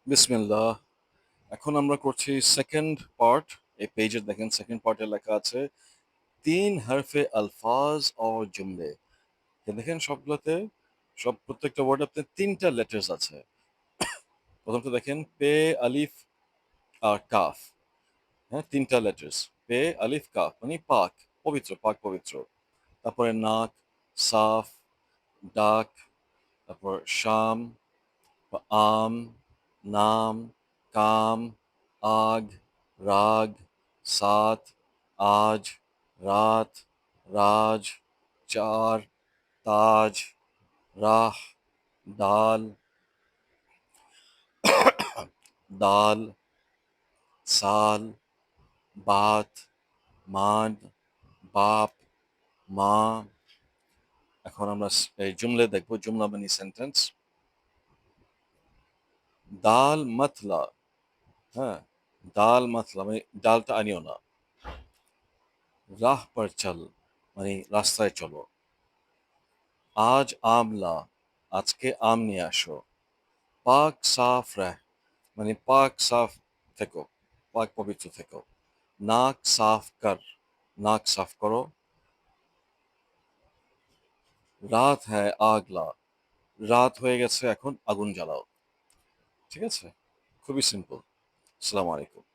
বিসমিল্লাহ। এখন আমরা করছি সেকেন্ড পার্ট। এই পেজে দেখেন সেকেন্ড পার্টে লেখা আছে ৩ হরফে আলফাজ और जुमले। দেখেন সবগুলোতে প্রত্যেকটা ওয়ার্ড আপনার ৩টা লেটার্স আছে। প্রথমটা দেখেন পে, আলিফ আর কাফ। হ্যাঁ, ৩টা লেটার্স। পে, আলিফ, কাফ মানে পাক, পবিত্র, পাক পবিত্র। তারপরে নাক, সাফ, ডাক, তারপর শাম, আম, নাম, কাম, আগ, রাগ, সাত, আজ, রাত, রাজ, চার, তাজ, রাহ, ডাল, দাল, সাল, বাত, মান, বাপ, মা। এখন আমরা এই জুমলে দেখবো, জুমলা মানে সেন্টেন্স। দাল মাতলা, হ্যাঁ, দাল মাতলা মানে ডালটা আনিও না। রাহ পর চল মানে রাস্তায় চলো। আজ আমলা আজকে আম নিয়ে আসো। পাক সাফ রাহ মানে পাক সাফ থেকো, পাক পবিত্র থেকো। নাক সাফ কর নাক সাফ করো। রাত হ্যায় আগলা রাত হয়ে গেছে এখন আগুন জ্বালাও। ঠিক আছে, খুবই সিম্পল। আসসালামু আলাইকুম।